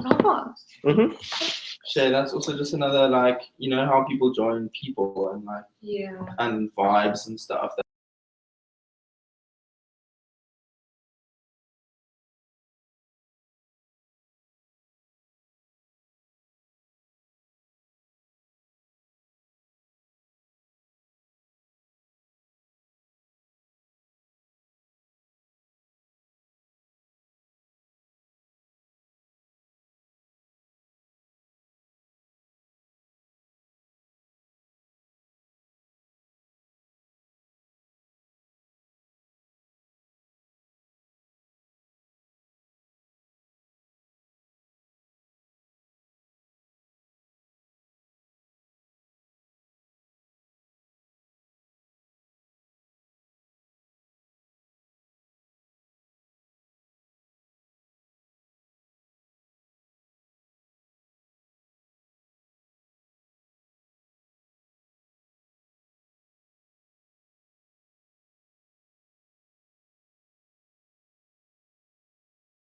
Mm-hmm. Shay, that's also just another like, you know how people join people and like and vibes and stuff.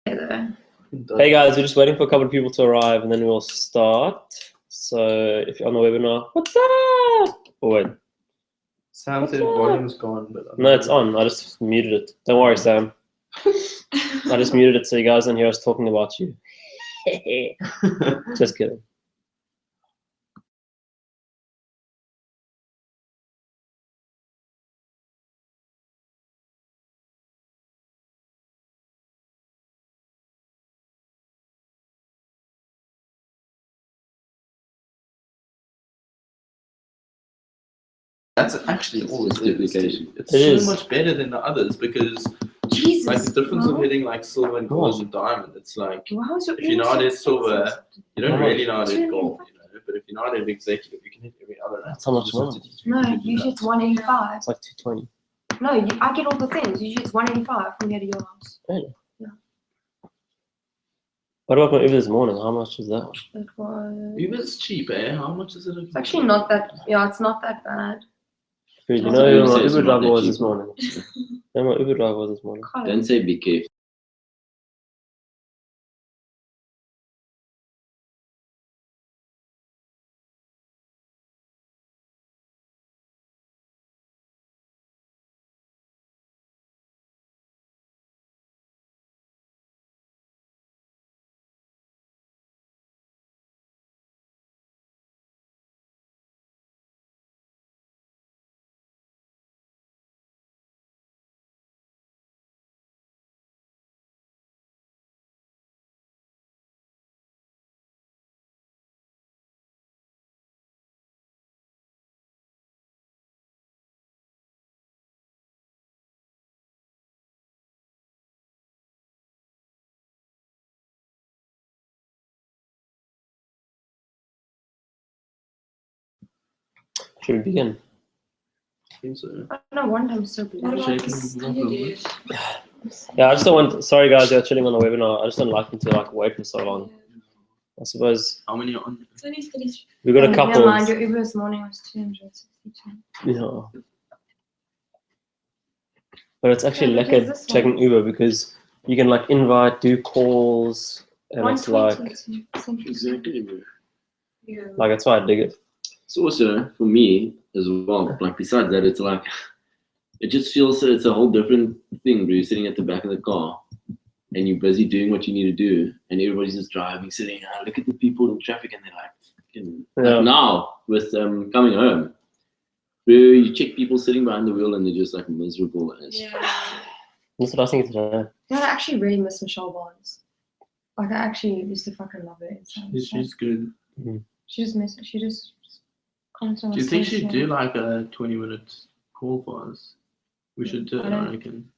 Hey guys, we're just waiting for a couple of people to arrive and then we'll start. So if you're on the webinar, what's up? Oh wait. Sam said volume's gone, but No, it's on. I just muted it. Don't worry, Sam. I just muted it so you guys don't hear us talking about you. Just kidding. That's actually all it is. It's It so is. much better than the others because Jesus. like the difference of hitting like silver and gold and diamond. It's like if you know how to hit silver, you don't really know how to hit gold, you know. But if you know how to hit executive, you can hit every other. That's how much money. No, usually it's 185. It's like 220. No, I get all the things. Usually it's 185 from here to your house. Really? Yeah. What about my Uber this morning? How much was that? It was. Uber's cheap, eh? How much is it? It's actually not that. Yeah, it's not that bad. Dude, you know who my Uber driver was this morning? You know my Uber driver was this morning? Don't say be careful. Should we begin? I think so. I don't know, one time so Shaking. Yeah, I just don't want. Sorry guys, you're chilling on the webinar. I just don't like them to like wait for so long. I suppose How many are on? It's only finished. we got a couple. Never mind, your Uber this morning was 262. Yeah. But it's actually Yeah, like because a this checking one- Uber because you can like invite, do calls, and it's like 122. Exactly. Yeah. that's why I dig it. It's also for me as well. Like besides that, it's like it just feels it's a whole different thing. Where you're sitting at the back of the car and you're busy doing what you need to do, and everybody's just driving, sitting. Look at the people in traffic, and they're like, Yeah. like now with coming home, where you check people sitting behind the wheel and they're just like miserable as. Yeah. That's what I was thinking today. You know, I actually really miss Michelle Barnes. Like, I actually used to fucking love her. She's good. She just constantly. Do you think she'd do like a 20-minute call for us? We should do it, I reckon.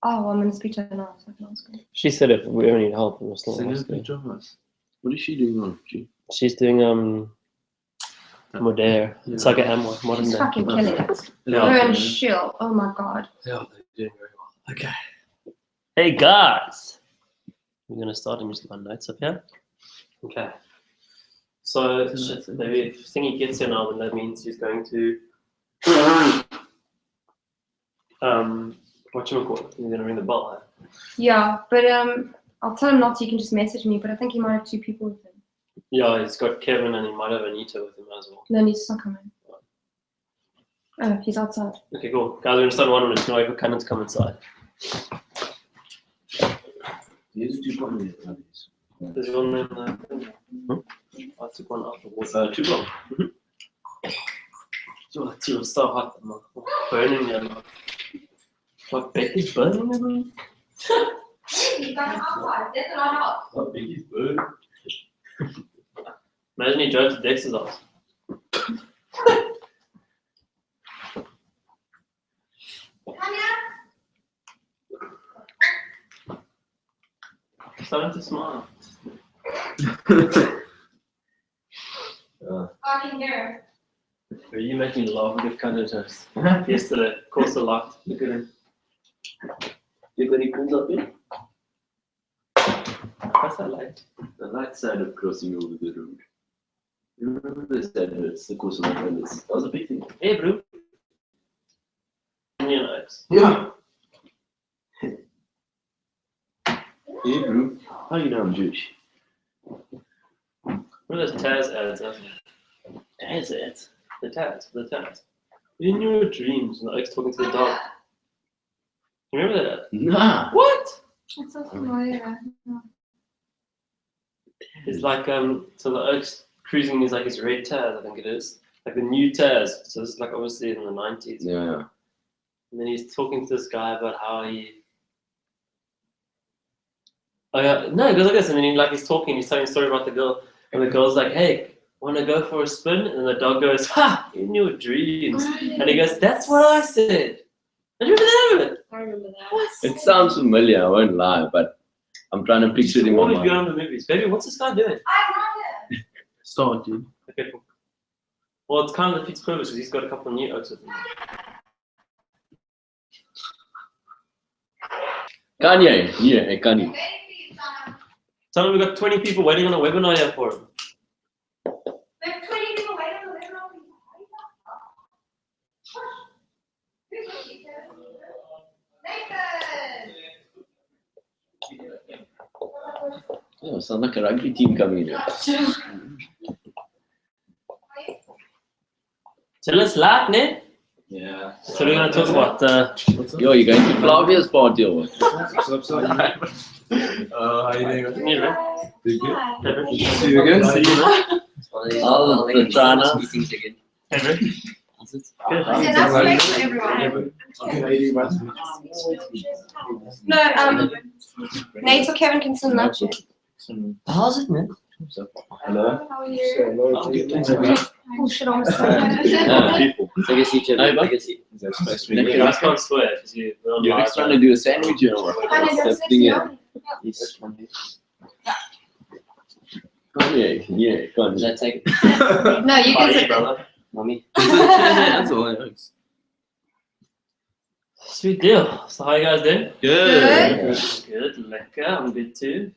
Oh, well, I'm gonna speak to her now, so I can ask her. She said if we ever need help, we'll still Send us ask a her. picture of us. What is she doing on? She's doing Modere. It's like an modern She's day. fucking killing it. Yeah. Her and Shill. Oh my god. Yeah, they're doing very well. Okay. Hey guys! We're gonna start and just get my notes up here. Okay. So if Thingy gets here now, then that means he's going to whatchamacallit? He's gonna ring the bell. Yeah, but I'll tell him not to. You can just message me. But I think he might have 2 people with him. Yeah, he's got Kevin and he might have Anita with him as well. No, he's not coming. Oh, he's outside. Okay, cool. Guys, we're going to start in 1 minute. No wait for Cannon to come inside. Here's 2 problems. There's one in the... I took one out of water. 2 problems. So that tea was so hot, man. Burning your mouth. My back is burning, man. You got him outside. That's not hot. How big is bird? Imagine he drove to Dexter's house. Starting to smile. I can hear. Are you making me laugh with kind of toast? Yesterday, course a lot. Look at him. You got any phones up here? What's that light? The light side of crossing over the road. You remember this adverts, the course of the That was a big thing. Hey, bro. You know, Yeah. Hey, bro. How you know I'm Jewish? what are those Taz ads? Isn't it? That's it. The Taz. In your dreams, and the Oak's talking to the dog. You remember that? Nah. What? It's so familiar. It's like so the Oak's cruising is like his red Taz, I think it is, like the new Taz. So this is like obviously in the 90s. Yeah. And then he's talking to this guy about how he. Oh yeah, no, it goes like this, and then he's talking, he's telling a story about the girl, and the girl's like, "Hey, wanna go for a spin?" And the dog goes, "Ha! In your dreams." And he goes, "That's what I said." And you remember that? I remember that. It sounds familiar, I won't lie, but I'm trying to picture it in my Always mind. go on the movies. Baby, what's this guy doing? I Start, dude. Okay, cool. Well, it's kind of defeats purpose because he's got a couple of new Oaks with him. Kanye. Yeah, hey, Kanye. want it. Tell him we got 20 people waiting on a webinar here for him. There's 20 people waiting on the living room. Nathan! Oh, sounds like a rugby team coming in here. So let's laugh, ne? Yeah. So we're going to talk about Yo, you going to Flavia's party or what? How you doing? me, right? Doing good? Hey, See you again. See you, man. Oh, the China. Hey, bro. Good. Yeah, that's great for everyone. No, Nate or Kevin can still nudge it. How's it, man? Hello. How are you? Oh shit, I almost said People. I guess each other. Hey, bud. I guess he- Is that supposed to You be? guys can't swear because we're on You're live, trying right? to do a sandwich here or what? That thing here. he's- Kanye. Yeah, Does Kanye. that take it? no, you can Party, sit. brother. Mommy? That's all it is. Sweet deal. So how you guys doing? Good. Good, lekker. I'm good too.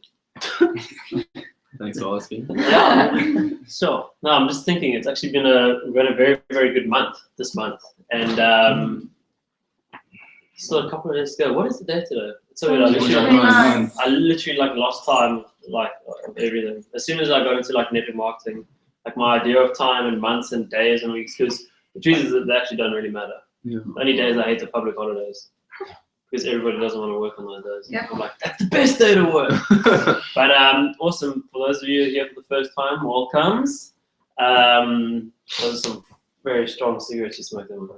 Thanks for asking. Yeah. So no, I'm just thinking it's actually been a very, very good month this month. And still a couple of days to go. What is the day today? It's so weird. I literally like lost time like of everything. As soon as I got into like network marketing, like my idea of time and months and days and weeks, because the truth is that they actually don't really matter. Yeah. The only days I hate are public holidays. Because everybody doesn't want to work on those days. Yeah. I'm like, that's the best day to work. But awesome. For those of you here for the first time, welcomes. Those are some very strong cigarettes you smoke them.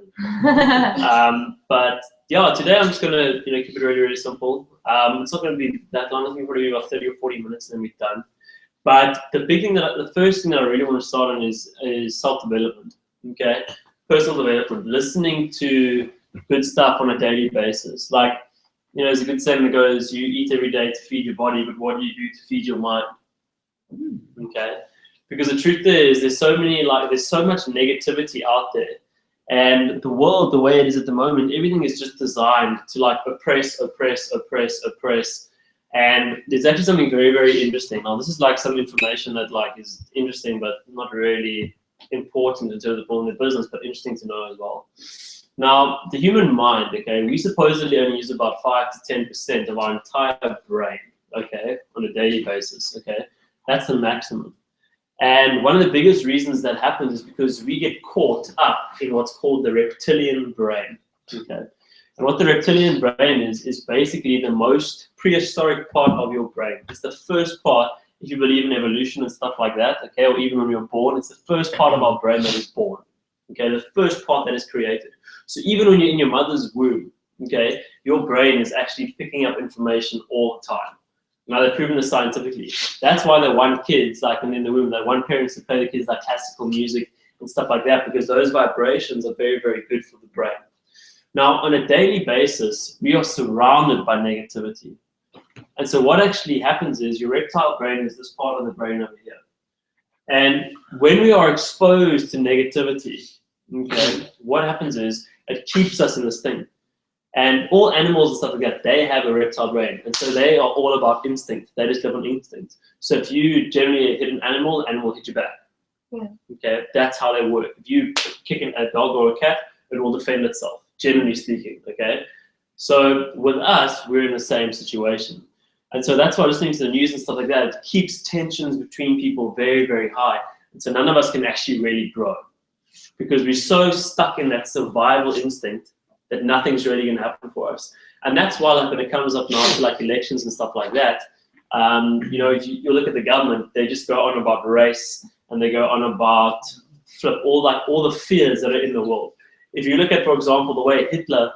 But yeah, today I'm just gonna keep it really, really simple. It's not gonna be that long. It's gonna probably be about 30 or 40 minutes, and then we're done. But the first thing that I really want to start on is self-development. Okay, personal development, listening to good stuff on a daily basis. Like, there's a good saying that goes, you eat every day to feed your body, but what do you do to feed your mind? Okay, because the truth is there's so much negativity out there, and the world, the way it is at the moment, everything is just designed to like oppress. And there's actually something very, very interesting. Now, this is like some information that like is interesting, but not really important in terms of building the business, but interesting to know as well. Now, the human mind, okay, we supposedly only use about 5 to 10% of our entire brain, okay, on a daily basis, okay? That's the maximum. And one of the biggest reasons that happens is because we get caught up in what's called the reptilian brain, okay? And what the reptilian brain is basically the most prehistoric part of your brain. It's the first part, if you believe in evolution and stuff like that, okay, or even when you're born, it's the first part of our brain that is born, okay, the first part that is created. So even when you're in your mother's womb, okay, your brain is actually picking up information all the time. Now they've proven this scientifically. That's why they want kids, like when in the womb, they want parents to play the kids like classical music and stuff like that, because those vibrations are very, very good for the brain. Now, on a daily basis, we are surrounded by negativity. And so what actually happens is your reptile brain is this part of the brain over here. And when we are exposed to negativity, okay, what happens is it keeps us in this thing. And all animals and stuff like that, they have a reptile brain. And so they are all about instinct. They just live on instinct. So if you generally hit an animal will hit you back. Yeah. Okay, that's how they work. If you kick a dog or a cat, it will defend itself, generally speaking, okay? So with us, we're in the same situation. And so that's why listening to the news and stuff like that, it keeps tensions between people very, very high. And so none of us can actually really grow because we're so stuck in that survival instinct that nothing's really going to happen for us. And that's why, like, when it comes up now to like elections and stuff like that, you know, if you look at the government, they just go on about race and they go on about all the fears that are in the world. If you look at, for example, the way Hitler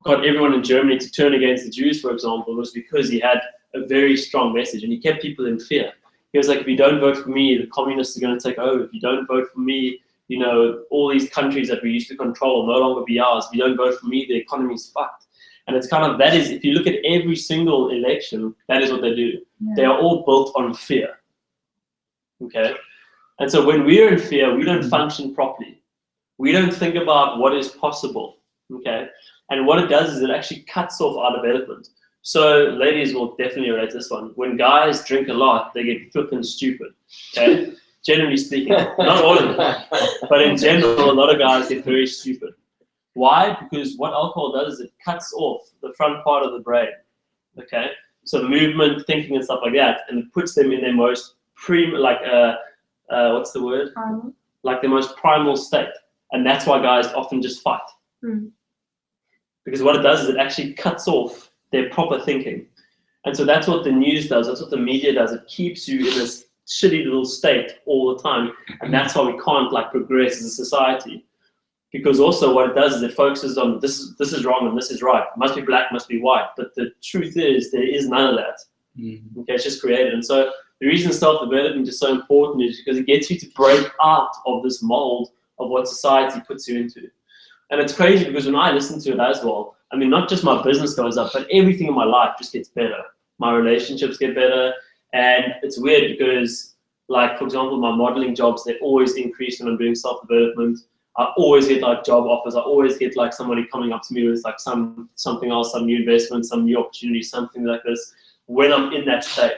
got everyone in Germany to turn against the Jews, for example, was because he had a very strong message and he kept people in fear. He was like, if you don't vote for me, the communists are going to take over. If you don't vote for me, you know, all these countries that we used to control will no longer be ours. If you don't vote for me, the economy's fucked. And it's kind of, that is, if you look at every single election, that is what they do. Yeah. They are all built on fear. Okay? And so when we're in fear, we don't function properly. We don't think about what is possible. Okay? And what it does is it actually cuts off our development. So ladies will definitely relate to this one. When guys drink a lot, they get flippin' stupid. Okay? Generally speaking, not all of them, but in general, a lot of guys get very stupid. Why? Because what alcohol does is it cuts off the front part of the brain, okay? So movement, thinking, and stuff like that, and it puts them in their most what's the word? Primal. Like the most primal state, and that's why guys often just fight. Because what it does is it actually cuts off their proper thinking, and so that's what the news does. That's what the media does. It keeps you in this shitty little state all the time, and that's why we can't like progress as a society, because also what it does is it focuses on this is wrong and this is right, must be black, must be white, but the truth is there is none of that. Okay, it's just created. And so the reason self-development is so important is because it gets you to break out of this mold of what society puts you into. And it's crazy because when I listen to it as well, I mean, not just my business goes up, but everything in my life just gets better. My relationships get better. And it's weird because, like, for example, my modeling jobs, they always increase when I'm doing self-development. I always get like job offers. I always get like somebody coming up to me with like something else, some new investment, some new opportunity, something like this, when I'm in that state.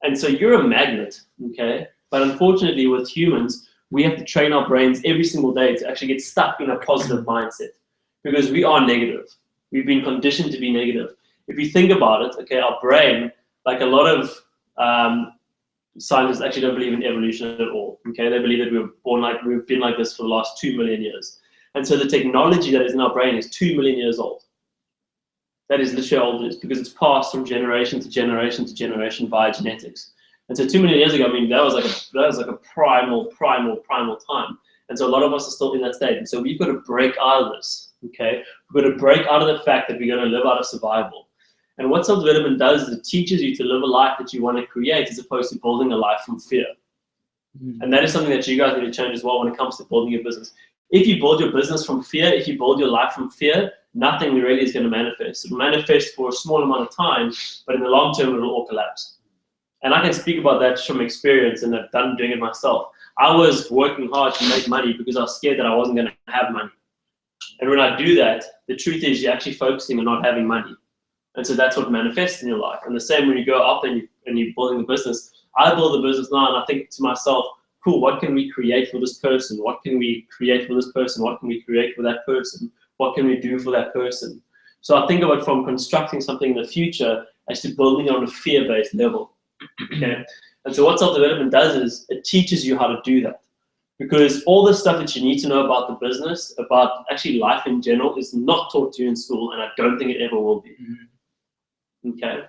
And so you're a magnet, okay? But unfortunately with humans, we have to train our brains every single day to actually get stuck in a positive mindset because we are negative. We've been conditioned to be negative. If you think about it, okay, our brain, like a lot of scientists actually don't believe in evolution at all. Okay, they believe that we've been like this for the last 2 million years. And so the technology that is in our brain is 2 million years old. That is literally how old it is because it's passed from generation to generation to generation via genetics. And so 2 million years ago, I mean, that was like a primal time. And so a lot of us are still in that state. And so we've got to break out of this. Okay, we've got to break out of the fact that we're going to live out of survival. And what self-development does is it teaches you to live a life that you want to create as opposed to building a life from fear. And that is something that you guys need to change as well when it comes to building your business. If you build your business from fear, if you build your life from fear, nothing really is going to manifest. It will manifest for a small amount of time, but in the long term, it will all collapse. And I can speak about that from experience, and I've done doing it myself. I was working hard to make money because I was scared that I wasn't going to have money. And when I do that, the truth is you're actually focusing on not having money. And so that's what manifests in your life. And the same when you go up and you're building the business. I build the business now and I think to myself, cool, what can we create for this person? What can we create for this person? What can we create for that person? What can we do for that person? So I think of it from constructing something in the future actually building it on a fear-based level. Okay, and so what self-development does is it teaches you how to do that, because all the stuff that you need to know about the business, about actually life in general, is not taught to you in school, and I don't think it ever will be. Okay,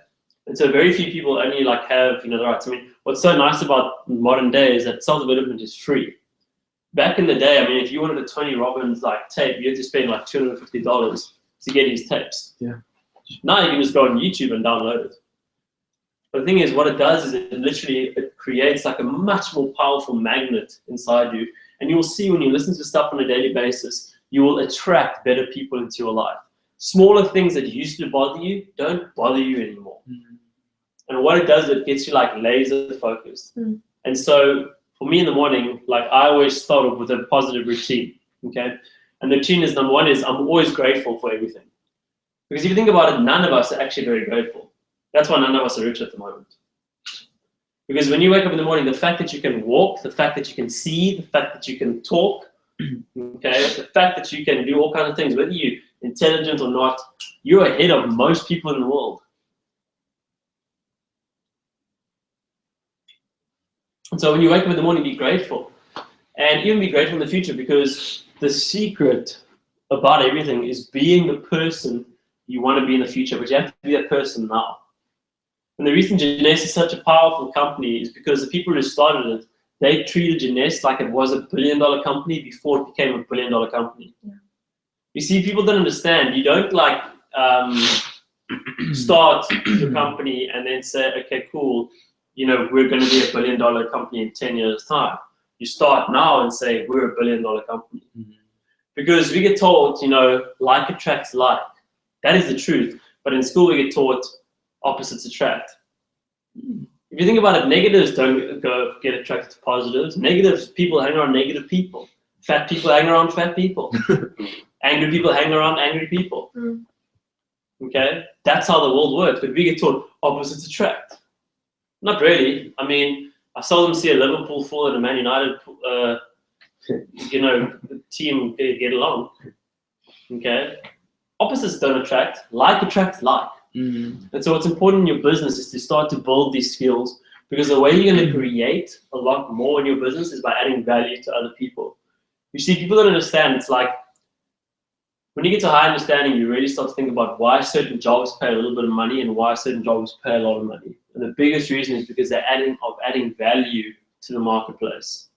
and so very few people only like have the rights. I mean, what's so nice about modern day is that self-development is free. Back in the day, I mean, if you wanted a Tony Robbins like tape, you had to spend like $250 to get his tapes. Yeah. Now you can just go on YouTube and download it. But the thing is, what it does is it creates like a much more powerful magnet inside you. And you will see when you listen to stuff on a daily basis, you will attract better people into your life. Smaller things that used to bother you don't bother you anymore. And what it does, it gets you like laser focused. And so for me in the morning, like I always start off with a positive routine. Okay. And the routine is, number one is I'm always grateful for everything. Because if you think about it, none of us are actually very grateful. That's why none of us are rich at the moment. Because when you wake up in the morning, the fact that you can walk, the fact that you can see, the fact that you can talk, okay, the fact that you can do all kinds of things, whether you're intelligent or not, you're ahead of most people in the world. And so when you wake up in the morning, be grateful. And even be grateful in the future, because the secret about everything is being the person you want to be in the future, but you have to be that person now. And the reason Jeunesse is such a powerful company is because the people who started it, they treated Jeunesse like it was a $1 billion company before it became a $1 billion company. Yeah. You see, people don't understand. You don't like start your company and then say, okay, cool, we're going to be a $1 billion company in 10 years' time. You start now and say, we're a $1 billion company. Because we get taught, like attracts like. That is the truth. But in school, we get taught opposites attract. If you think about it, negatives don't get attracted to positives. Negatives, people hang around negative people. Fat people hang around fat people. Angry people hang around angry people. Okay? That's how the world works. But we get taught opposites attract. Not really. I mean, I seldom see a Liverpool full and a Man United the team get along. Okay? Opposites don't attract. Like attracts like. And so what's important in your business is to start to build these skills, because the way you're going to create a lot more in your business is by adding value to other people. You see, people don't understand. It's like when you get to high understanding, you really start to think about why certain jobs pay a little bit of money and why certain jobs pay a lot of money. And the biggest reason is because they're adding value to the marketplace.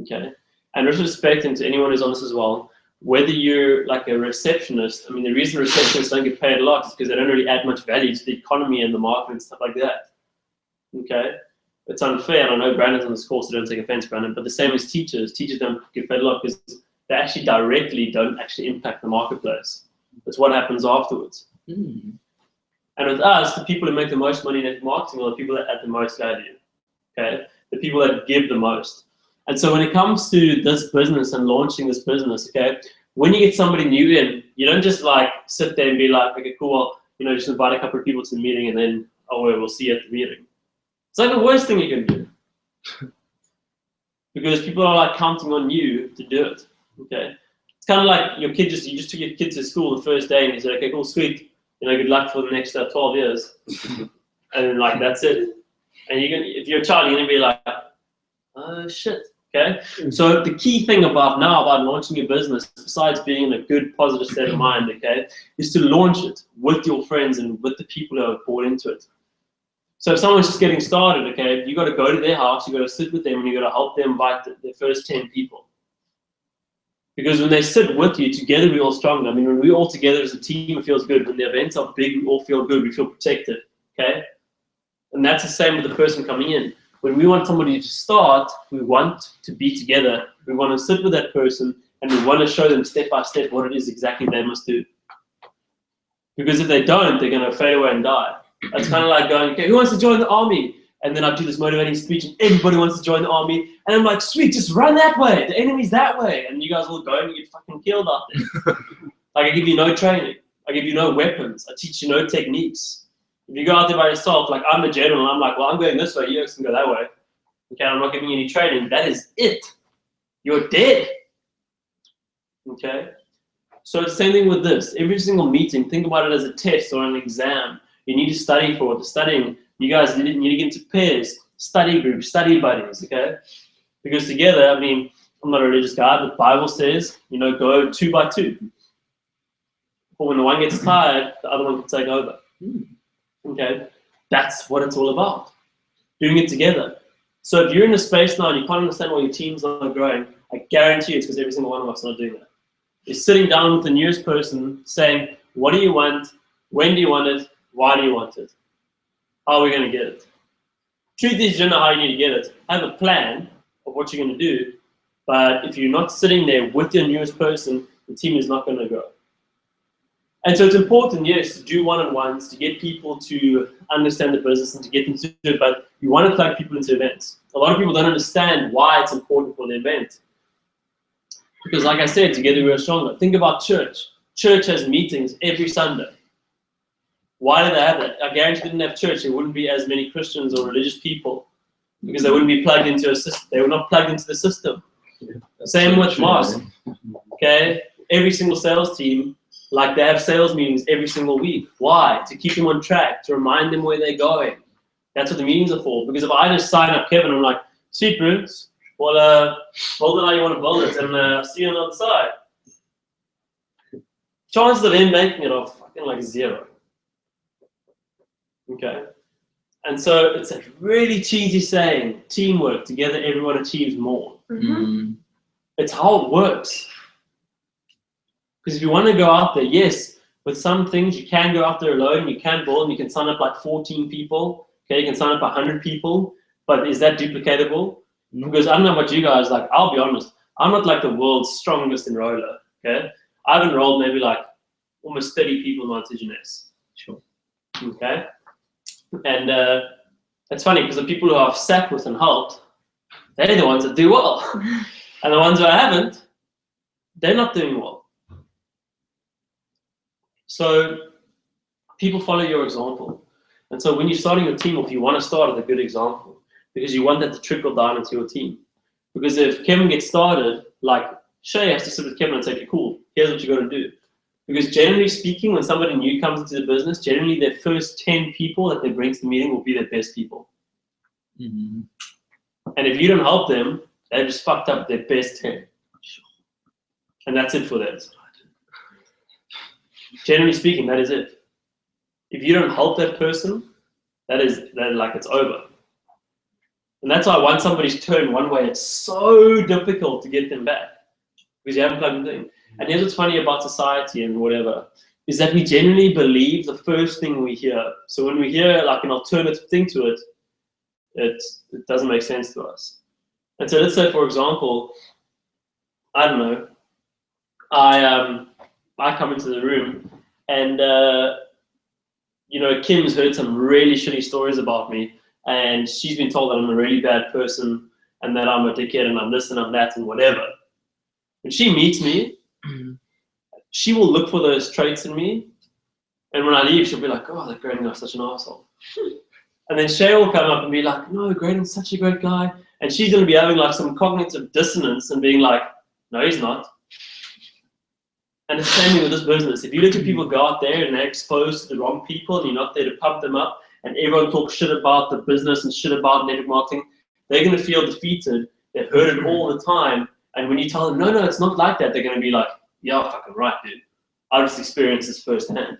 Okay? And with respect, and to anyone who's on this as well, whether you're like a receptionist, I mean, the reason receptionists don't get paid a lot is because they don't really add much value to the economy and the market and stuff like that. Okay? It's unfair, and I know Brandon's on this course, so don't take offense, Brandon, but the same as teachers. Teachers don't get paid a lot because they actually directly don't actually impact the marketplace. It's what happens afterwards. And with us, the people who make the most money in network marketing are the people that add the most value. Okay? The people that give the most. And so when it comes to this business and launching this business, okay, when you get somebody new in, you don't just like sit there and be like, okay, cool, just invite a couple of people to the meeting and then, we'll see you at the meeting. It's like the worst thing you can do. Because people are like counting on you to do it, okay? It's kind of like your kid you just took your kid to school the first day and you said, okay, cool, sweet, good luck for the next 12 years. And then like, that's it. And if you're a child, you're gonna be like, oh shit. Okay, so the key thing about launching your business, besides being in a good, positive state of mind, okay, is to launch it with your friends and with the people who have bought into it. So if someone's just getting started, okay, you got to go to their house, you got to sit with them, and you got to help them invite their first 10 people. Because when they sit with you, together we're all stronger. I mean, when we're all together as a team, it feels good. When the events are big, we all feel good. We feel protected, okay? And that's the same with the person coming in. When we want somebody to start, we want to be together. We want to sit with that person, and we want to show them step by step what it is exactly they must do. Because if they don't, they're going to fade away and die. That's kind of like going, okay, who wants to join the army? And then I do this motivating speech, and everybody wants to join the army. And I'm like, sweet, just run that way. The enemy's that way. And you guys all go and you get fucking killed out there. Like, I give you no training. I give you no weapons. I teach you no techniques. If you go out there by yourself, like I'm a general, and I'm like, well, I'm going this way, you guys can go that way. Okay, I'm not giving you any training. That is it. You're dead. Okay? So it's the same thing with this. Every single meeting, think about it as a test or an exam. You need to study for it. The studying, you guys need to get into pairs, study groups, study buddies, okay? Because together, I mean, I'm not a religious guy, but the Bible says, go 2 by 2. But when the one gets tired, the other one can take over. Okay? That's what it's all about. Doing it together. So if you're in a space now and you can't understand why your team's not growing, I guarantee you it's because every single one of us is not doing that. You're sitting down with the newest person saying, what do you want? When do you want it? Why do you want it? How are we going to get it? Truth is, you don't know how you need to get it. Have a plan of what you're going to do, but if you're not sitting there with your newest person, the team is not going to grow. And so it's important, yes, to do one-on-ones, to get people to understand the business and to get them to do it, but you want to plug people into events. A lot of people don't understand why it's important for the event. Because like I said, together we are stronger. Think about church. Church has meetings every Sunday. Why do they have that? I guarantee they didn't have church, there wouldn't be as many Christians or religious people because they wouldn't be plugged into a system. They were not plugged into the system. Same with mosque. Okay? Every single sales team, like they have sales meetings every single week. Why? To keep them on track, to remind them where they're going. That's what the meetings are for. Because if I just sign up Kevin, I'm like, sweet Bruce, well, build it how you want to build it, and see you on the other side. Chances of him making it are fucking like 0. Okay? And so it's a really cheesy saying, teamwork, together everyone achieves more. It's how it works. Because if you want to go out there, yes, with some things you can go out there alone, and you can build, and you can sign up like 14 people, okay, you can sign up 100 people, but is that duplicatable? Because I don't know about you guys, like, I'll be honest, I'm not like the world's strongest enroller, okay? I've enrolled maybe like almost 30 people in my TGNS. Sure. Okay? And it's funny because the people who I've sat with and helped, they're the ones that do well. And the ones who I haven't, they're not doing well. So people follow your example. And so when you're starting your team off, you want to start with a good example because you want that to trickle down into your team. Because if Kevin gets started, like Shay has to sit with Kevin and say, okay, cool, here's what you got to do. Because generally speaking, when somebody new comes into the business, generally their first 10 people that they bring to the meeting will be their best people. And if you don't help them, they've just fucked up their best 10. And that's it for them. Generally speaking, that is it. If you don't help that person, that like it's over. And that's why once somebody's turned one way, it's so difficult to get them back because you haven't plugged them in. And here's what's funny about society and whatever, is that we genuinely believe the first thing we hear. So when we hear like an alternative thing to it, it doesn't make sense to us. And so let's say, for example, I don't know, I come into the room and, Kim's heard some really shitty stories about me and she's been told that I'm a really bad person and that I'm a dickhead and I'm this and I'm that and whatever. When she meets me, she will look for those traits in me, and when I leave, she'll be like, oh, that Graydon guy's such an asshole. And then Shay will come up and be like, no, Graydon's such a great guy. And she's going to be having like some cognitive dissonance and being like, no, he's not. And it's the same thing with this business. If you let your people go out there and they're exposed to the wrong people and you're not there to pump them up and everyone talks shit about the business and shit about network marketing, they're going to feel defeated. They've heard it all the time. And when you tell them, no, it's not like that, they're going to be like, yeah, fucking right, dude. I just experienced this firsthand.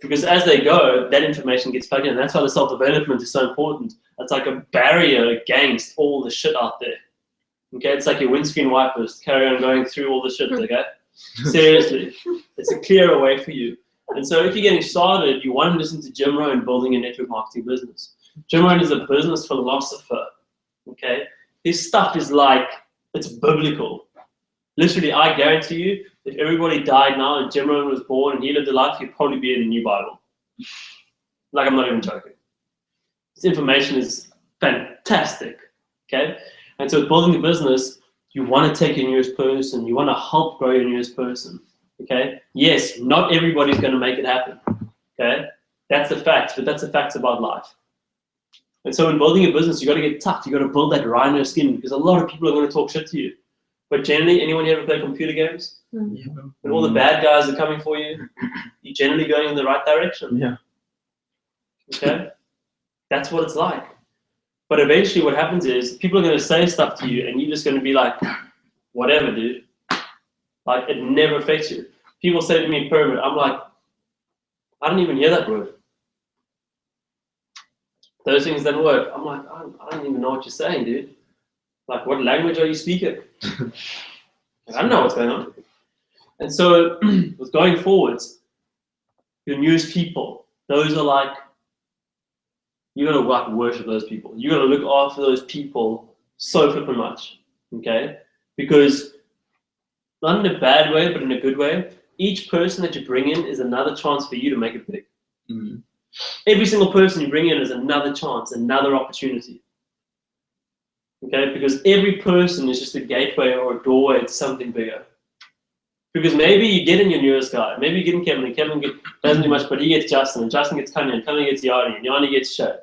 Because as they go, that information gets plugged in. That's why the self-development is so important. It's like a barrier against all the shit out there. Okay, it's like your windscreen wipers carry on going through all the shit, okay? Seriously. It's a clearer way for you. And so if you're getting started, you want to listen to Jim Rohn building a network marketing business. Jim Rohn is a business philosopher, okay? His stuff is like, it's biblical. Literally, I guarantee you, if everybody died now and Jim Rohn was born and he lived a life, he'd probably be in the new Bible. Like, I'm not even joking. This information is fantastic, okay? And so with building a business, you want to take your newest person, you want to help grow your newest person, okay? Yes, not everybody's going to make it happen, okay? That's the fact, but that's the facts about life. And so in building a business, you got to get tough. You got to build that rhino skin because a lot of people are going to talk shit to you. But generally, anyone ever play computer games? Yeah. When all the bad guys are coming for you, you're generally going in the right direction. Yeah. Okay? That's what it's like. But eventually what happens is people are going to say stuff to you and you're just going to be like, whatever, dude. Like, it never affects you. People say to me, permit. I'm like, I don't even hear that word. Those things don't work. I'm like, I don't even know what you're saying, dude. Like, what language are you speaking? I don't know what's going on. And so, with going forwards, your newest people, those are like, you gotta like worship those people. You gotta look after those people so flippin' much, okay? Because not in a bad way, but in a good way. Each person that you bring in is another chance for you to make it big. Mm. Every single person you bring in is another chance, another opportunity. Okay, because every person is just a gateway or a doorway to something bigger. Because maybe you get in your newest guy, maybe you get in Kevin, and Kevin doesn't do much, but he gets Justin, and Justin gets Kanye, and Kanye gets Yanni, and Yanni gets Shay.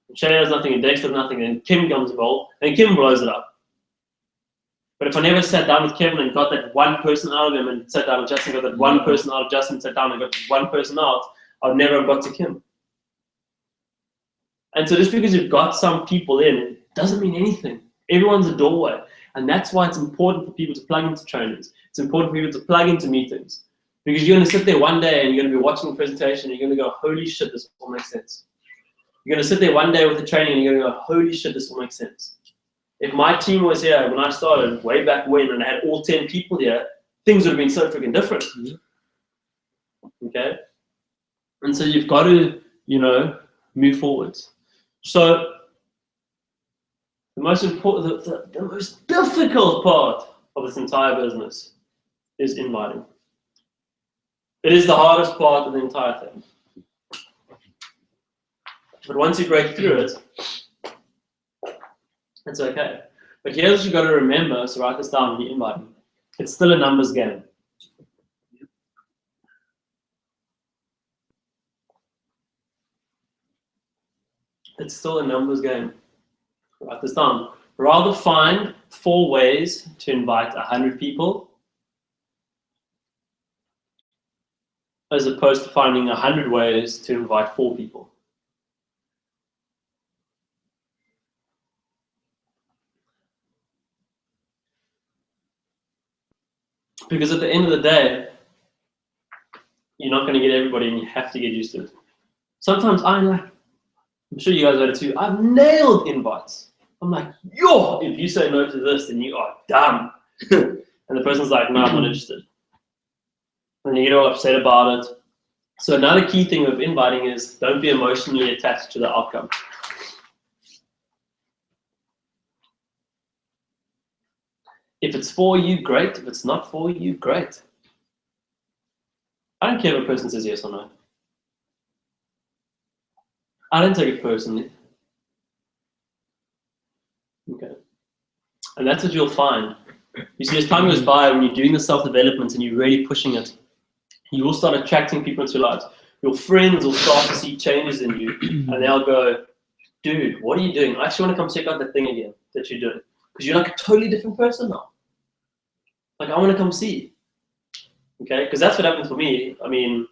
And Shay does nothing, and Dex does nothing, and Kim comes involved, and Kim blows it up. But if I never sat down with Kevin and got that one person out of him, and sat down with Justin, got that one person out of Justin, sat down and got one person out, I would never have got to Kim. And so just because you've got some people in, doesn't mean anything. Everyone's a doorway. And that's why it's important for people to plug into trainings. It's important for people to plug into meetings. Because you're going to sit there one day and you're going to be watching a presentation and you're going to go, holy shit, this all makes sense. You're going to sit there one day with the training and you're going to go, holy shit, this all makes sense. If my team was here when I started way back when and I had all 10 people here, things would have been so freaking different. Okay? And so you've got to, move forwards. So the most important, the most difficult part of this entire business is inviting. It is the hardest part of the entire thing. But once you break through it, it's okay. But here's what you got to remember, so write this down when you're inviting. It's still a numbers game. It's still a numbers game. Write this down. Rather find 4 ways to invite 100 people as opposed to finding 100 ways to invite 4 people. Because at the end of the day, you're not going to get everybody and you have to get used to it. Sometimes I'm sure you guys know it too, I've nailed invites. I'm like, yo, if you say no to this, then you are dumb. And the person's like, no, I'm not interested. And you get all upset about it. So another key thing of inviting is don't be emotionally attached to the outcome. If it's for you, great. If it's not for you, great. I don't care if a person says yes or no. I don't take it personally. Okay. And that's what you'll find. You see, as time goes by, when you're doing the self-development and you're really pushing it, you will start attracting people into your lives. Your friends will start to see changes in you, and they'll go, dude, what are you doing? I actually want to come check out that thing again that you're doing. Because you're like a totally different person now. Like, I want to come see. Okay? Because that's what happened for me. I mean,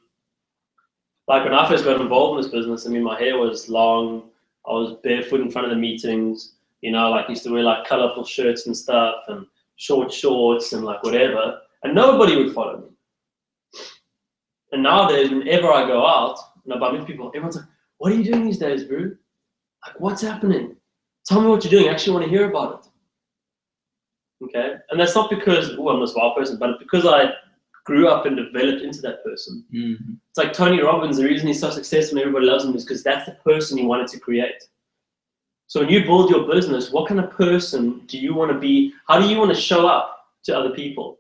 like when I first got involved in this business, I mean, my hair was long. I was barefoot in front of the meetings. Like used to wear like colorful shirts and stuff and short shorts and like whatever. And nobody would follow me. And nowadays, whenever I go out and I bump into people, everyone's like, what are you doing these days, bro? Like, what's happening? Tell me what you're doing. I actually want to hear about it. Okay? And that's not because, I'm this wild person, but it's because I grew up and developed into that person. Mm-hmm. It's like Tony Robbins, the reason he's so successful and everybody loves him is because that's the person he wanted to create. So when you build your business, what kind of person do you want to be? How do you want to show up to other people?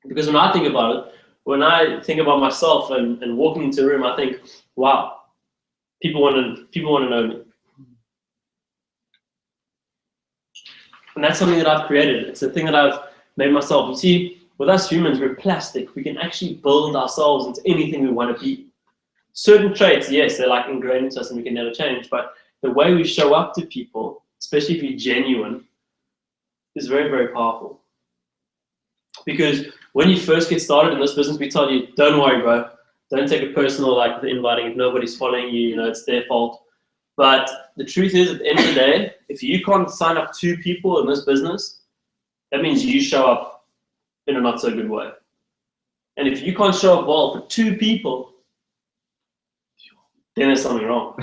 Because when I think about it, when I think about myself and walking into a room, I think, wow, people want to know me. And that's something that I've created. It's a thing that I've made myself. You see, with us humans, we're plastic. We can actually build ourselves into anything we want to be. Certain traits, yes, they're like ingrained into us and we can never change, but the way we show up to people, especially if you're genuine, is very, very powerful. Because when you first get started in this business, we tell you, don't worry, bro. Don't take it personal, like the inviting. If nobody's following you, you know, it's their fault. But the truth is, at the end of the day, if you can't sign up 2 people in this business, that means you show up in a not so good way. And if you can't show up well for 2 people, then there's something wrong.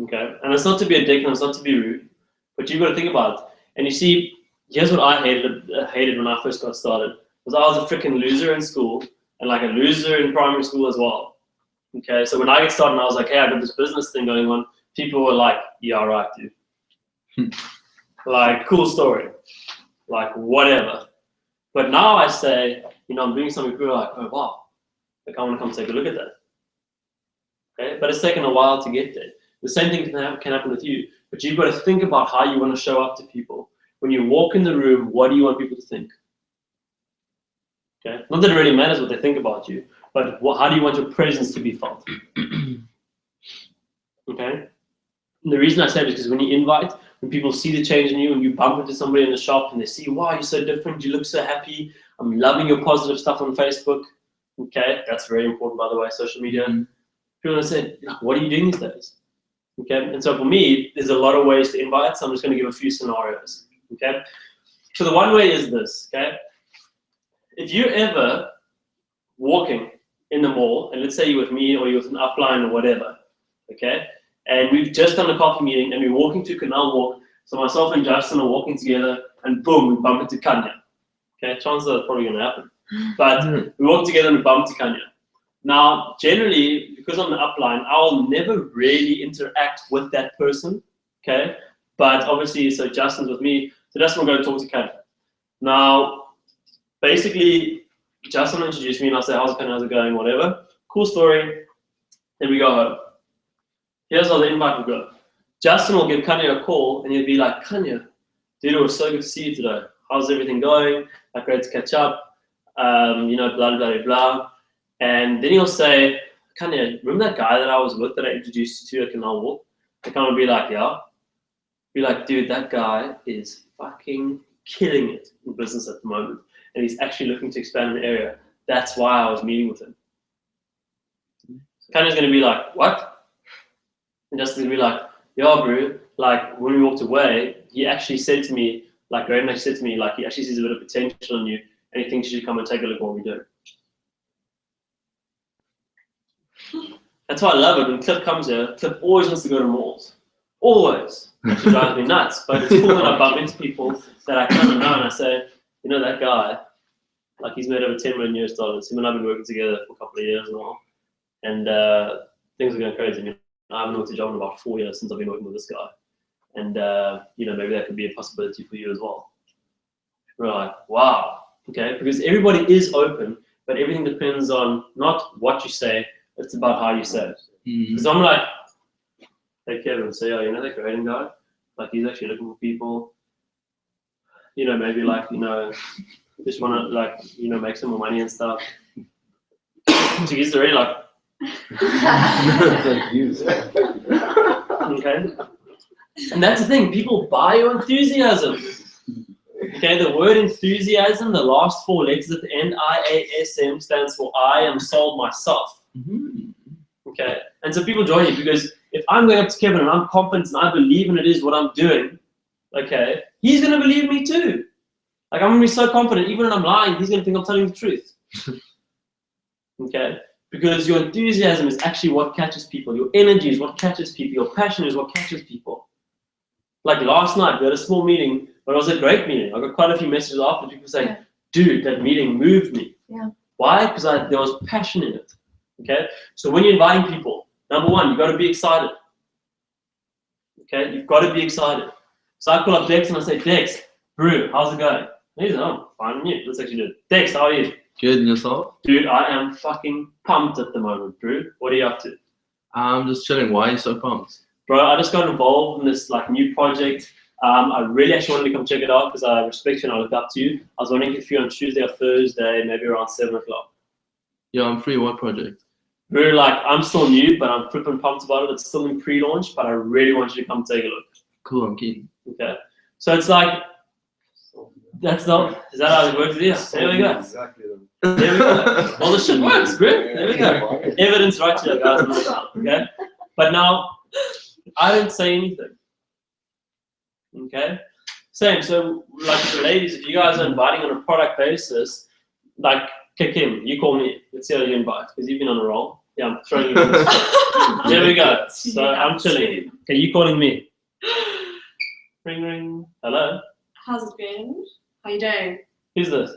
Okay, and it's not to be a dick and it's not to be rude, but you've got to think about it. And you see, here's what I hated when I first got started, was I was a freaking loser in school and like a loser in primary school as well. Okay, so when I get started and I was like, hey, I got this business thing going on, people were like, yeah, right, dude. Like, cool story. Like, whatever. But now I say, you know, I'm doing something, people are like, oh, wow. Like, I want to come take a look at that. Okay, but it's taken a while to get there. The same thing can happen with you, but you've got to think about how you want to show up to people. When you walk in the room, what do you want people to think? Okay, not that it really matters what they think about you, but how do you want your presence to be felt? Okay, and the reason I say it is because when you invite, when people see the change in you, when you bump into somebody in the shop and they see, wow, you're so different, you look so happy, I'm loving your positive stuff on Facebook. Okay, that's very important, by the way, social media. People say, what are you doing these days? Okay, and so for me, there's a lot of ways to invite, so I'm just going to give a few scenarios. Okay, so the one way is this. Okay, if you're ever walking in the mall, and let's say you're with me or you're with an upline or whatever, okay, and we've just done a coffee meeting and we're walking to Canal Walk, so myself and Justin are walking together, and boom, we bump into Kanya. Okay, chances are it's probably going to happen, but we walk together and we bump into Kanya. Now, generally, because I'm the upline, I'll never really interact with that person, okay? But obviously, so Justin's with me, so Justin will go talk to Kanya. Now, basically, Justin will introduce me and I'll say, how's it going, whatever. Cool story. Then we go home. Here's how the invite will go. Justin will give Kanya a call and he'll be like, Kanya, dude, it was so good to see you today. How's everything going? Like, great to catch up. You know, blah, blah, blah, blah. And then he'll say, Kanya, remember that guy that I was with that I introduced you to at Canal Walk? I kind of be like, yeah. Be like, dude, that guy is fucking killing it in business at the moment. And he's actually looking to expand in the area. That's why I was meeting with him. So Kanya's going to be like, what? And Justin's going to be like, yeah, bro. Like, when we walked away, he actually said to me, like, Graydon actually said to me, like, he actually sees a bit of potential in you and he thinks you should come and take a look at what we do. That's why I love it. When Cliff comes here, Cliff always wants to go to malls. Always. It drives me nuts. But it's cool when I bump into people that I kind of know and I say, you know, that guy, like he's made over $10 million. Him and I have been working together for a couple of years now. And things are going crazy. I mean, I haven't worked a job in about 4 years since I've been working with this guy. And, you know, maybe that could be a possibility for you as well. We're like, wow. Okay, because everybody is open, but everything depends on not what you say, it's about how you say it. Because I'm like, hey Kevin, so yeah, you know that Graydon guy? Like he's actually looking for people, you know, maybe like, you know, just want to like, you know, make some more money and stuff. So he's already like, okay. And that's the thing, people buy your enthusiasm. Okay, the word enthusiasm, the last 4 letters at the end, IASM, stands for I am sold myself. Okay, and so people join you because if I'm going up to Kevin and I'm confident and I believe in it is what I'm doing, okay, he's going to believe me too. Like I'm going to be so confident, even when I'm lying, he's going to think I'm telling the truth. Okay, because your enthusiasm is actually what catches people. Your energy is what catches people. Your passion is what catches people. Like last night, we had a small meeting, but it was a great meeting. I got quite a few messages after people saying, dude, that meeting moved me. Yeah. Why? Because there was passion in it. Okay, so when you're inviting people, number one, you've got to be excited. Okay, you've got to be excited. So I call up Dex and I say, Dex, bro, how's it going? And he's like, oh, fine, and you. Let's actually do it. Dex, how are you? Good, and yourself? Dude, I am fucking pumped at the moment, bro. What are you up to? I'm just chilling. Why are you so pumped? Bro, I just got involved in this like new project. I really actually wanted to come check it out because I respect you and I look up to you. I was wondering if you're on Tuesday or Thursday, maybe around 7 o'clock. Yeah, I'm free. What project? Very like, I'm still new, but I'm flipping pumped about it. It's still in pre-launch, but I really want you to come take a look. Cool, I'm keen. Okay. So it's like, That's not. Is that how it works? Yeah. There we go. Exactly. There we go. All the shit works, bro. There we go. Evidence right here, guys. Okay. But now, I don't say anything. Okay. Same. So, like the ladies, if you guys are inviting on a product basis, like kick him. You call me. Let's see how you invite because you've been on a roll. Yeah, I'm throwing you. There we go. So I'm chilling. Okay, you calling me? Ring ring. Hello. How's it been? How you doing? Who's this?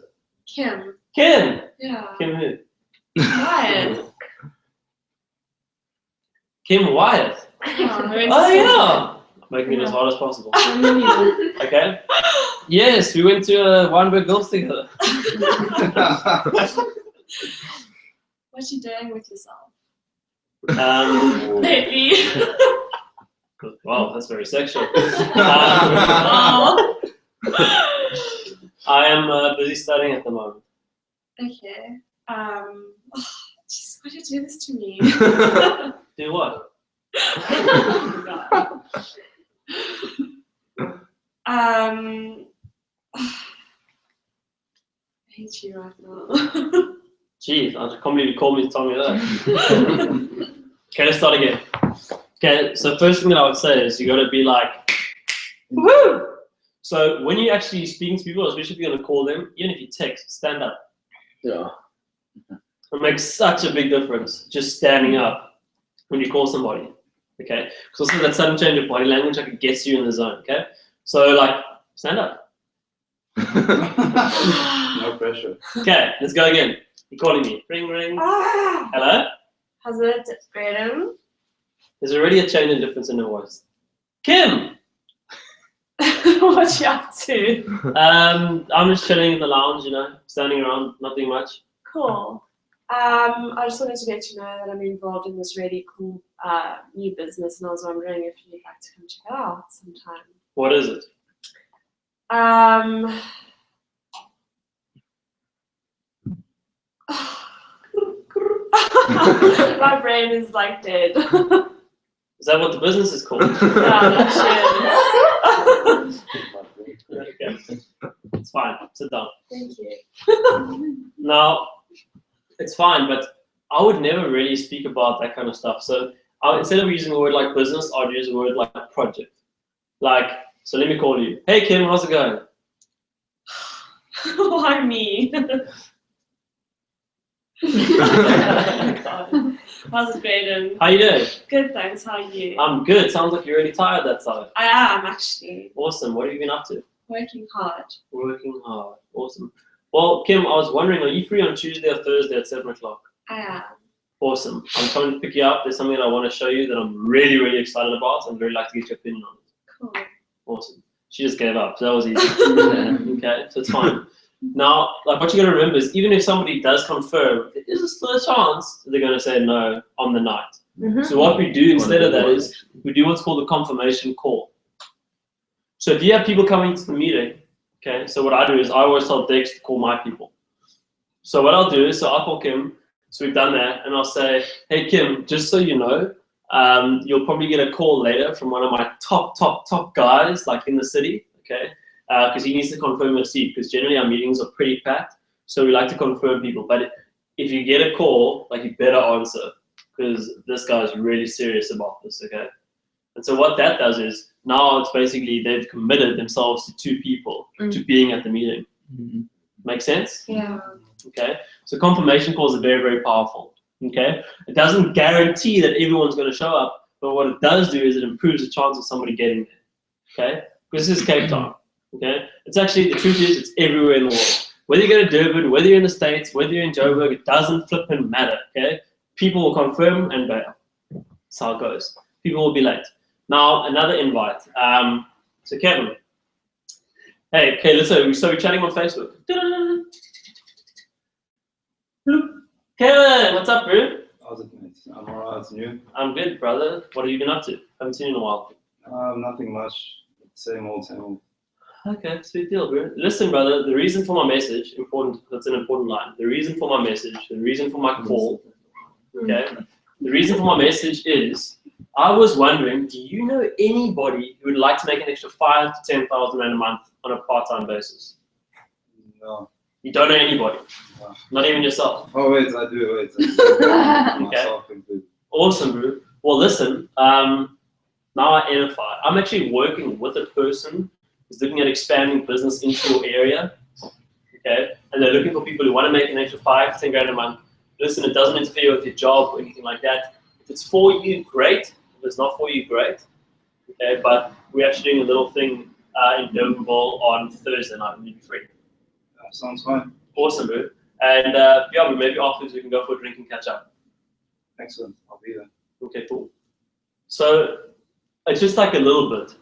Kim. Kim. Yeah. Kim who? Wyatt. Kim Wyatt. Oh yeah. Making it as hard as possible. Okay. Yes, we went to Weinberg Girls together. What you doing with yourself? Um, Lately. wow, that's very sexual. Oh. I am busy studying at the moment. Okay. Jeez, why did you do this to me? Do what? Oh my God. I hate you right now. Jeez, I can't believe you called me to tell me that. Okay, let's start again. Okay, so first thing that I would say is you got to be like, woo! So when you're actually speaking to people, especially if you're going to call them, even if you text, stand up. Yeah. It makes such a big difference, just standing up when you call somebody. Okay, because also that sudden change of body language like it gets you in the zone. Okay, so like stand up. No pressure. Okay, let's go again. You're calling me. Ring ring. Hello. How's it, Braden? There's already a change in difference in her voice. Kim. What you up to? I'm just chilling in the lounge, you know, standing around, nothing much. Cool. I just wanted to let you know that I'm involved in this really cool new business, and I was wondering if you'd like to come check it out sometime. What is it? My brain is like dead. Is that what the business is called? Okay. It's fine. Sit down. Thank you. Now, it's fine, but I would never really speak about that kind of stuff. So instead of using a word like business, I'd use a word like project. Like, so let me call you. Hey Kim, how's it going? Why me? How's it, Braden? How you doing? Good, thanks. How are you? I'm good. Sounds like you're really tired that side. I am actually Awesome. What have you been up to? working hard. Working hard. Awesome. Well, Kim, I was wondering, are you free on Tuesday or Thursday at 7 o'clock? I am. Awesome. I'm coming to pick you up. There's something that I want to show you that I'm really, really excited about and really like to get your opinion on it. Cool. Awesome. She just gave up. So that was easy. Okay, so it's fine. Now, like what you got to remember is even if somebody does confirm, there is still a chance that they're going to say no on the night. Mm-hmm. So what we do instead of that is we do what's called a confirmation call. So if you have people coming to the meeting, okay, so what I do is I always tell Dex to call my people. So what I'll do is, so I'll call Kim, so we've done that, and I'll say, hey Kim, just so you know, you'll probably get a call later from one of my top guys, like in the city, okay? Because he needs to confirm your seat, because generally our meetings are pretty packed, so we like to confirm people. But if you get a call, like you better answer, because this guy's really serious about this, okay? And so what that does is, now it's basically they've committed themselves to two people to being at the meeting. Mm-hmm. Make sense? Yeah. Okay, so confirmation calls are very, very powerful. Okay, it doesn't guarantee that everyone's going to show up, but what it does do is it improves the chance of somebody getting there. Okay, because this is Cape Town. Okay, it's actually, the truth is, it's everywhere in the world. Whether you go to Durban, whether you're in the States, whether you're in Joburg, it doesn't flipping matter. Okay, people will confirm and bail. That's how it goes. People will be late. Now another invite. So Kevin. Hey, okay, listen. So we're chatting on Facebook. Kevin, what's up, bro? How's it, mate? I'm alright, and you? I'm good, brother. What have you been up to? Haven't seen you in a while. Nothing much. Same old, same old. Okay, sweet deal, bro. Listen, brother, the reason for my message, that's an important line. The reason for my message, the reason for my call, okay? The reason for my message is, I was wondering, do you know anybody who would like to make an extra 5,000 to 10,000 Rand a month on a part-time basis? No. You don't know anybody, No. not even yourself. Oh wait, I do. Wait. Myself included. Awesome, bro. Well, listen. Now I identify. I'm actually working with a person who's looking at expanding business into your area. Okay, and they're looking for people who want to make an extra 5 to 10 grand a month. Listen, it doesn't interfere with your job or anything like that. If it's for you, great. If it's not for you, great. Okay, but we're actually doing a little thing in Durbanville on Thursday night. It'll be free. Sounds fine. Awesome, bro. And yeah, but maybe afterwards we can go for a drink and catch up. Excellent. I'll be there. Okay, cool. So it's just like a little bit,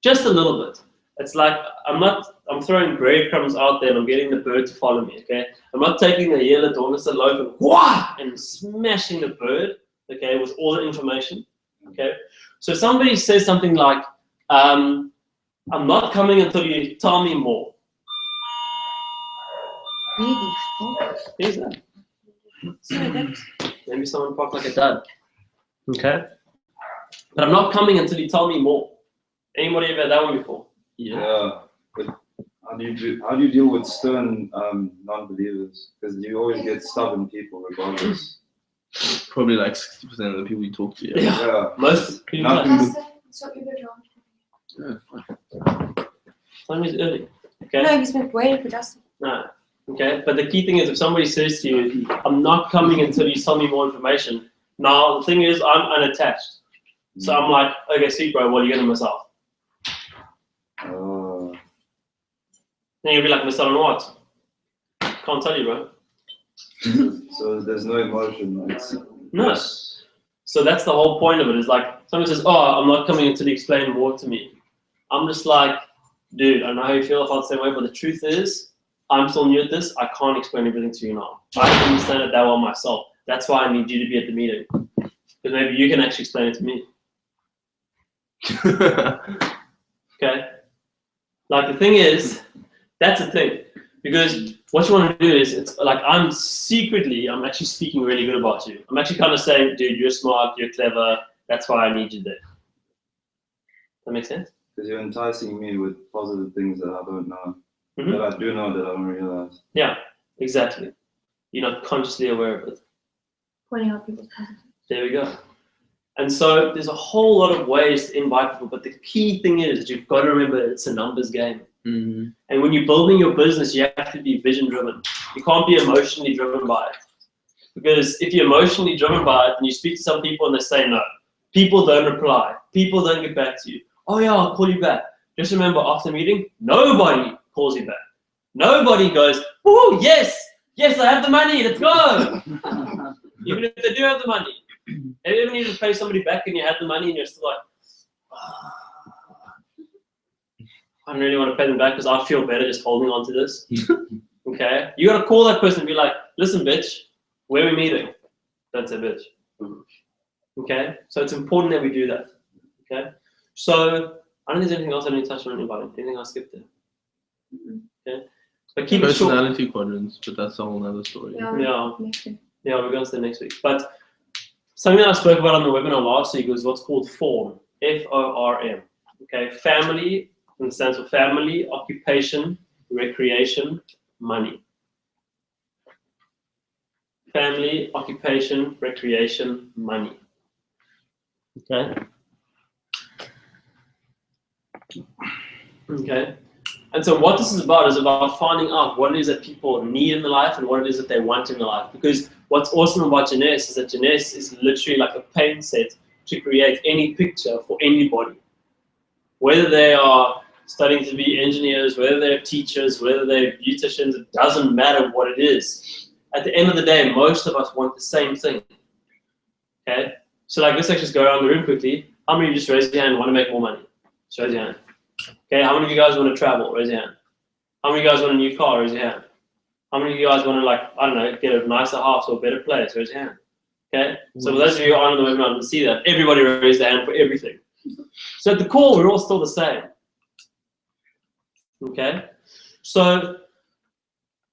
just a little bit. It's like I'm throwing breadcrumbs out there and I'm getting the bird to follow me. Okay, I'm not taking the yellow Dornester loaf and wah and smashing the bird. Okay, with all the information. Okay, so somebody says something like, "I'm not coming until you tell me more." Really fuck. Who's that? Maybe someone parked like a dud. Okay. But I'm not coming until you tell me more. Anybody ever had that one before? Yeah. But how do you deal with stern non-believers? Because you always get stubborn people regardless. Probably like 60% of the people you talk to. Yeah. Most people. Nothing. So Uber driver. Time is early. Okay. No, he's been waiting for Justin. No. Okay. But the key thing is if somebody says to you, I'm not coming until you tell me more information. Now the thing is I'm unattached. So I'm like, okay, sweet bro, what are you gonna miss out? Then you'll be like, miss out on what? Can't tell you, bro. So there's no emotion. It's No. So that's the whole point of it, is like, someone says, oh, I'm not coming until you explain more to me. I'm just like, dude, I know how you feel, I felt the same way, but the truth is, I'm still new at this, I can't explain everything to you now. I don't understand it that well myself. That's why I need you to be at the meeting. Because maybe you can actually explain it to me. Okay? Like the thing is, that's the thing. Because what you want to do is, it's like I'm actually speaking really good about you. I'm actually kind of saying, dude, you're smart, you're clever, that's why I need you there. That makes sense? because you're enticing me with positive things that I don't know, Mhm. that I do know that I don't realize. Yeah, exactly. You're not consciously aware of it. Pointing out people's positive. There we go. And so there's a whole lot of ways to invite people, but the key thing is that you've got to remember it's a numbers game. Mm-hmm. And when you're building your business, you have to be vision driven. You can't be emotionally driven by it. Because if you're emotionally driven by it and you speak to some people and they say no, people don't reply, people don't get back to you. Oh yeah, I'll call you back. Just remember, after the meeting, nobody calls you back. Nobody goes, oh yes, yes, I have the money, let's go. Even if they do have the money. Have you ever needed to pay somebody back and you had the money and you're still like, I don't really want to pay them back because I feel better just holding on to this. Okay? You got to call that person and be like, listen, bitch, where are we meeting? Don't say bitch. Okay? So it's important that we do that. Okay? So I don't think there's anything else I need to touch on about it. Anything I skipped there? Okay? But keep it short. Personality quadrants, but that's a whole other story. Yeah. Next week. Yeah, we're going to say next week. But something that I spoke about on the webinar last week was what's called FORM. F-O-R-M. Okay? Family, and it stands for family, occupation, recreation, money. Family, occupation, recreation, money. Okay? Okay? And so what this is about finding out what it is that people need in their life and what it is that they want in their life. Because what's awesome about Jeunesse is that Jeunesse is literally like a paint set to create any picture for anybody. Whether they are studying to be engineers, whether they're teachers, whether they're beauticians, it doesn't matter what it is. At the end of the day, most of us want the same thing. Okay? So like, let's just go around the room quickly. How many of you just raise your hand and want to make more money? Just raise your hand. Okay, how many of you guys want to travel? Raise your hand. How many of you guys want a new car? Raise your hand. How many of you guys want to, like, I don't know, get a nicer house or a better place? Raise your hand. Okay? So for those of you who are on the webinar and see that, everybody raised their hand for everything. So at the core, we're all still the same. Okay? So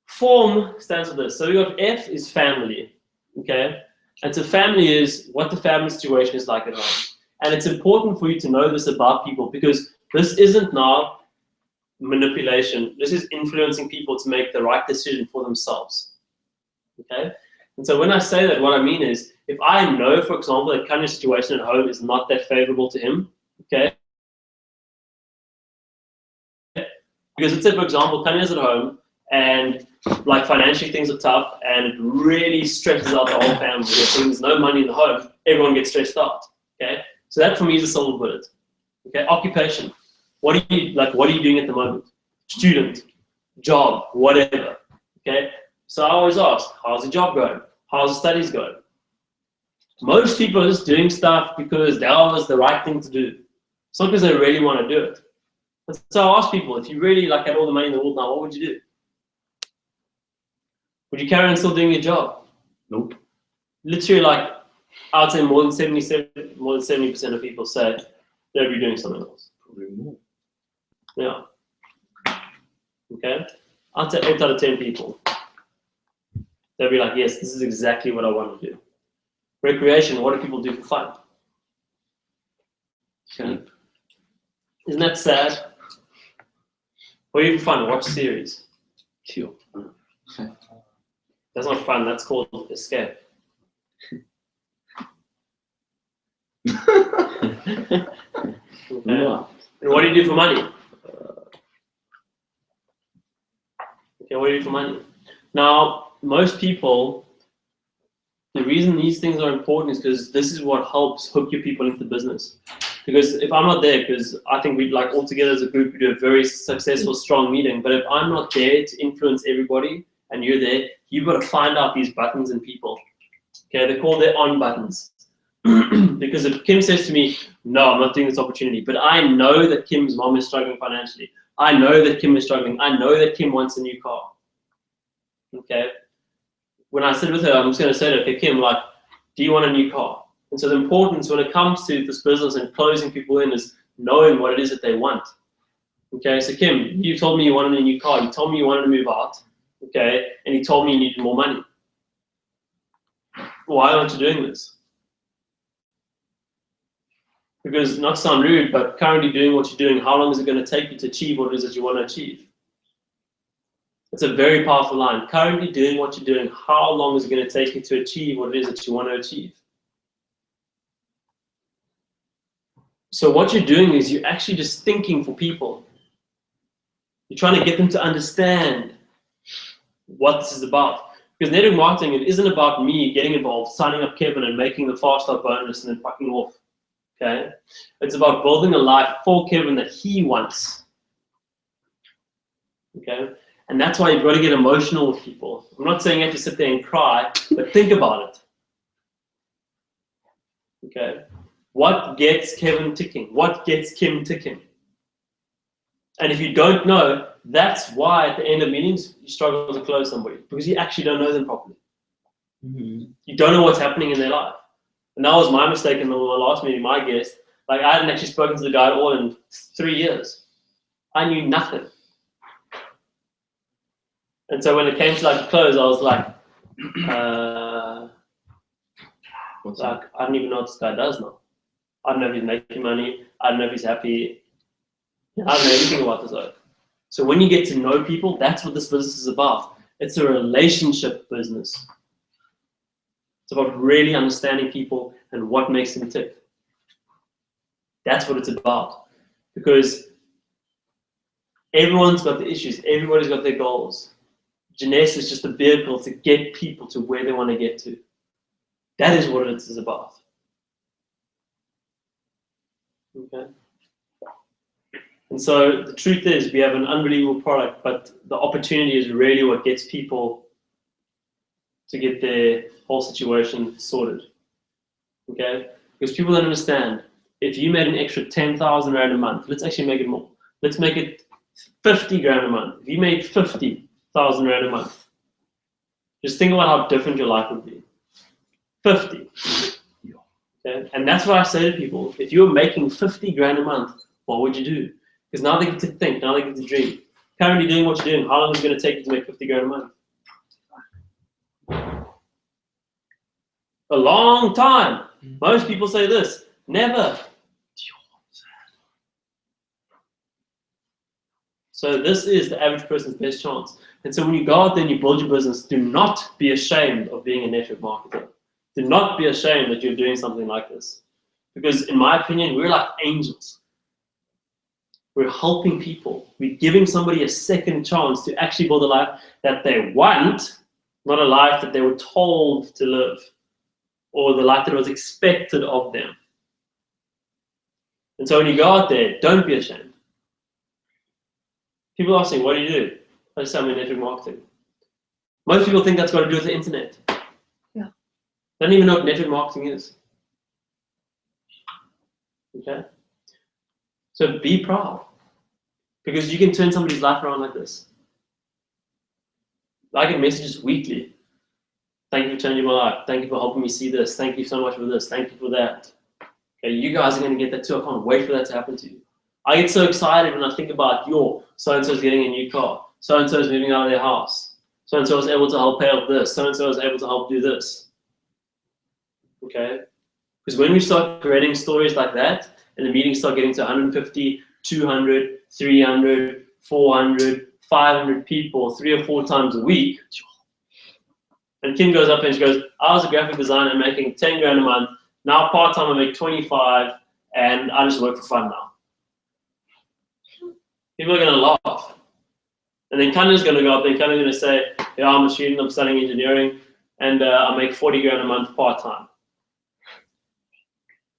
FORM stands for this. So we got F is family. Okay? And so family is what the family situation is like at home. And it's important for you to know this about people because this isn't now manipulation. This is influencing people to make the right decision for themselves. Okay? And so when I say that, what I mean is, if I know, for example, that Kanya's situation at home is not that favorable to him, okay? Because let's say, for example, Kanya's at home and like financially things are tough and it really stresses out the whole family. There's no money in the home, everyone gets stressed out. Okay? So that for me is a silver bullet. Okay, occupation. What are you doing at the moment? Student, job, whatever. Okay? So I always ask, how's the job going? How's the studies going? Most people are just doing stuff because that was the right thing to do. It's not because they really want to do it. So I ask people, if you really had all the money in the world now, what would you do? Would you carry on still doing your job? Nope. Literally, I would say more than 70% of people say they'll be doing something else. Probably more. Yeah. Okay? I'd say 8 out of 10 people. They'll be like, yes, this is exactly what I want to do. Recreation, what do people do for fun? Okay. Isn't that sad? What do you do for fun? Watch series. Chill. That's not fun, that's called escape. Okay. Yeah. And what do you do for money? Okay, what do you do for money? Now, most people, the reason these things are important is because this is what helps hook your people into business. Because if I'm not there, because I think we all together as a group, we do a very successful, strong meeting. But if I'm not there to influence everybody and you're there, you've got to find out these buttons in people. Okay, they're called their on buttons. Because if Kim says to me, no, I'm not doing this opportunity, but I know that Kim's mom is struggling financially. I know that Kim is struggling. I know that Kim wants a new car. Okay. When I sit with her, I'm just going to say to her, okay, Kim, do you want a new car? And so the importance when it comes to this business and closing people in is knowing what it is that they want. Okay, so Kim, you told me you wanted a new car. You told me you wanted to move out. Okay, and you told me you needed more money. Why aren't you doing this? Because, not to sound rude, but currently doing what you're doing, how long is it going to take you to achieve what it is that you want to achieve? It's a very powerful line. Currently doing what you're doing, how long is it going to take you to achieve what it is that you want to achieve? So what you're doing is you're actually just thinking for people. You're trying to get them to understand what this is about. Because network marketing, it isn't about me getting involved, signing up Kevin and making the fast start bonus and then fucking off. Okay? It's about building a life for Kevin that he wants. Okay? And that's why you've got to get emotional with people. I'm not saying you have to sit there and cry, but think about it. Okay? What gets Kevin ticking? What gets Kim ticking? And if you don't know, that's why at the end of meetings, you struggle to close somebody, because you actually don't know them properly. Mm-hmm. You don't know what's happening in their life. And that was my mistake in the last meeting, my guest. I hadn't actually spoken to the guy at all in 3 years. I knew nothing. And so when it came to close, I was like, I don't even know what this guy does now. I don't know if he's making money. I don't know if he's happy. I don't know anything about this earth. So when you get to know people, that's what this business is about. It's a relationship business. It's about really understanding people and what makes them tick. That's what it's about. Because everyone's got the issues. Everybody's got their goals. Jeunesse is just a vehicle to get people to where they want to get to. That is what it is about. Okay. And so the truth is, we have an unbelievable product, but the opportunity is really what gets people to get their whole situation sorted. Okay? Because people don't understand. If you made an extra 10,000 Rand a month, let's actually make it more. Let's make it 50 grand a month. If you made 50,000 Rand a month, just think about how different your life would be. 50. Okay? And that's what I say to people. If you're making 50 grand a month, what would you do? Because now they get to think, now they get to dream. Currently doing what you're doing, how long is it going to take you to make 50 grand a month? A long time. Most people say this, never. So this is the average person's best chance. And so when you go out there and you build your business, do not be ashamed of being a network marketer. Do not be ashamed that you're doing something like this. Because in my opinion, we're like angels. We're helping people. We're giving somebody a second chance to actually build a life that they want, not a life that they were told to live, or the life that was expected of them. And so when you go out there, don't be ashamed. People ask me, what do you do? I say I'm in network marketing. Most people think that's got to do with the internet. Yeah. They don't even know what network marketing is. Okay? So be proud. Because you can turn somebody's life around like this. I get messages weekly. Thank you for changing my life. Thank you for helping me see this. Thank you so much for this. Thank you for that. Okay, you guys are going to get that too. I can't wait for that to happen to you. I get so excited when I think about so-and-so is getting a new car. So-and-so is moving out of their house. So-and-so is able to help pay off this. So-and-so is able to help do this. Okay? Because when we start creating stories like that, and the meetings start getting to 150, 200, 300, 400, 500 people 3 or 4 times a week, and Kim goes up and she goes, I was a graphic designer making 10 grand a month. Now part-time I make 25 and I just work for fun now. People are going to laugh. And then Kanya's going to go up there and Kanya's going to say, yeah, I'm a student, I'm studying engineering, and I make 40 grand a month part-time.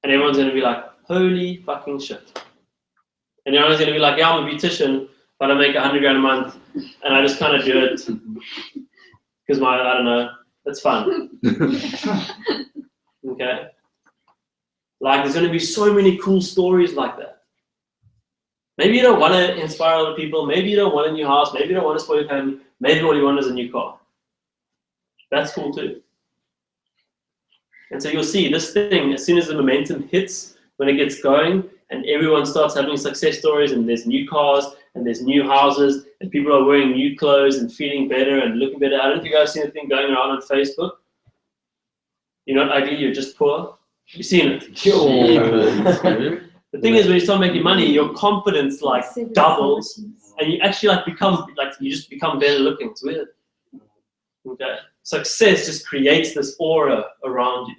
And everyone's going to be like, holy fucking shit. And everyone's going to be like, yeah, I'm a beautician, but I make 100 grand a month, and I just kind of do it because I don't know, it's fun. Okay? Like, there's going to be so many cool stories like that. Maybe you don't want to inspire other people. Maybe you don't want a new house. Maybe you don't want to spoil your family. Maybe all you want is a new car. That's cool too. And so you'll see this thing, as soon as the momentum hits, when it gets going, and everyone starts having success stories, and there's new cars, and there's new houses, and people are wearing new clothes and feeling better and looking better. I don't know if you guys seen a thing going around on Facebook. You're not ugly, you're just poor. You've seen it. The thing is, when you start making money, your confidence like doubles, and you actually you just become better looking. It's weird. Okay, success just creates this aura around you,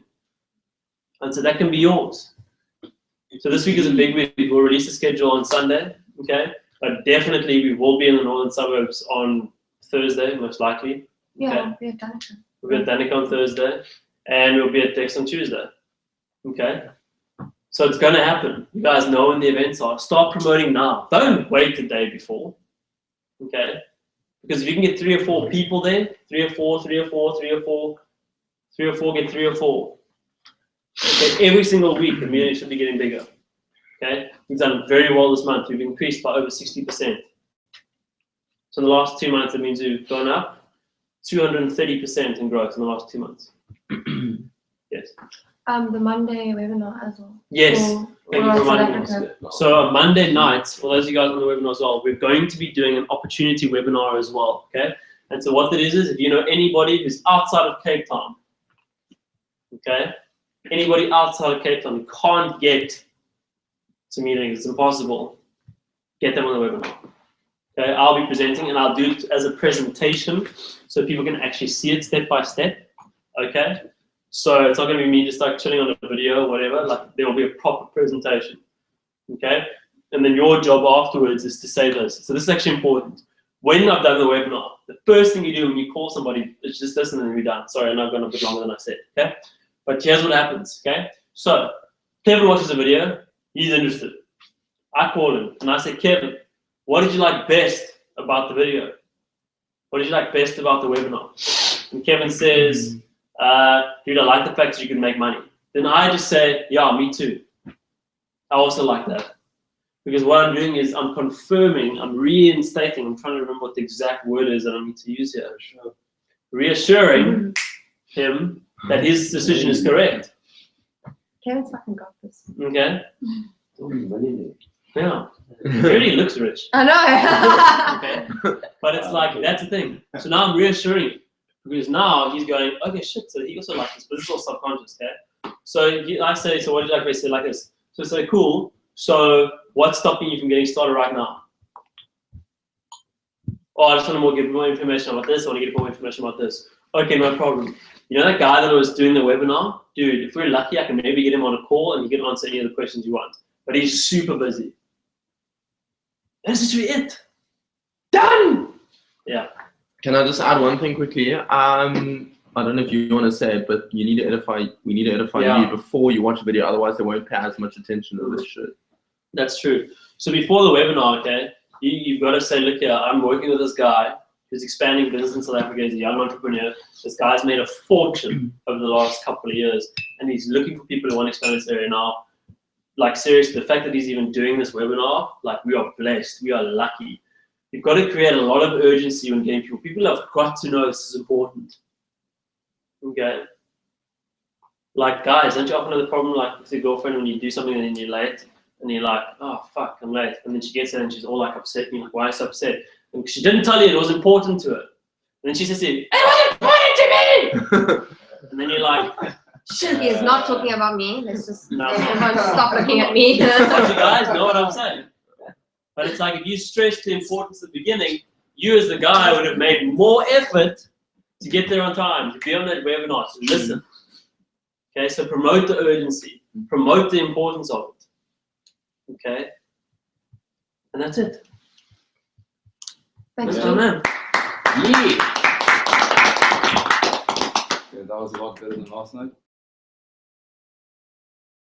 and so that can be yours. So this week is a big week. We'll release the schedule on Sunday. Okay, but definitely we will be in the northern suburbs on Thursday, most likely. Yeah, we'll be at Danica. We'll be at Danica on Thursday, and we'll be at Dex on Tuesday. Okay. So it's going to happen. You guys know when the events are. Start promoting now. Don't wait the day before. Okay? Because if you can get 3 or 4 people there, 3 or 4, 3 or 4, 3 or 4, 3 or 4, get 3 or 4. Okay? Every single week, the meeting should be getting bigger. Okay? We've done very well this month. We've increased by over 60%. So in the last 2 months, it means we've gone up 230% in growth in the last 2 months. Yes. The Monday webinar as well. Yes. Thank you for South reminding me. So Monday nights, for those of you guys on the webinar as well, we're going to be doing an opportunity webinar as well. Okay. And so what that is if you know anybody who's outside of Cape Town, okay, anybody outside of Cape Town who can't get to meetings, it's impossible, get them on the webinar. Okay, I'll be presenting and I'll do it as a presentation so people can actually see it step by step. Okay. So it's not going to be me just like chilling on a video or whatever. Like there will be a proper presentation, okay? And then your job afterwards is to say this. So this is actually important. When I've done the webinar, the first thing you do when you call somebody is just listen and then we're done. Sorry, I've gone a bit longer than I said, okay? But here's what happens, okay? So Kevin watches a video. He's interested. I call him and I say, Kevin, what did you like best about the video? What did you like best about the webinar? And Kevin says, dude, I like the fact that you can make money. Then I just say, yeah, me too. I also like that. Because what I'm doing is I'm confirming, I'm reinstating, I'm trying to remember what the exact word is that I need to use here. Reassuring him that his decision is correct. Kevin's fucking got this. Okay? Yeah. He really looks rich. I know. Okay? But it's like, that's the thing. So now I'm reassuring him. Because now he's going, okay, shit, so he also likes this, but this is all subconscious, okay? So I say, so what did you like? I say like this. So I say, cool, so what's stopping you from getting started right now? Oh, I just want to get more information about this. I want to get more information about this. Okay, no problem. You know that guy that was doing the webinar? Dude, if we're lucky, I can maybe get him on a call and he can answer any of the questions you want. But he's super busy. That's literally it. Done! Yeah. Can I just add one thing quickly? I don't know if you want to say it, but you need to edify. We need to edify you before you watch a video. Otherwise, they won't pay as much attention to this shit. That's true. So before the webinar, okay, you've got to say, look here, I'm working with this guy who's expanding business in South Africa. He's a young entrepreneur. This guy's made a fortune over the last couple of years, and he's looking for people who want to expand this area now. Like seriously, the fact that he's even doing this webinar, like we are blessed, we are lucky. You've got to create a lot of urgency when getting people. People have got to know this is important. Okay. Like guys, don't you often have the problem like with your girlfriend when you do something and then you're late and you're like, oh fuck, I'm late, and then she gets there and she's all like upset, and you're like, why are you so upset? And she didn't tell you it was important to her. And then she says to you, it was important to me. And then you're like, shit. He is not talking about me. Let's just No. everyone stop looking at me. But you guys know what I'm saying. But it's like if you stress the importance at the beginning, you as the guy would have made more effort to get there on time, to be on that webinar, to listen. Okay, so promote the urgency, promote the importance of it. Okay, and that's it. Thanks, That's Jim. my man. Yeah. Yeah, that was a lot better than last night.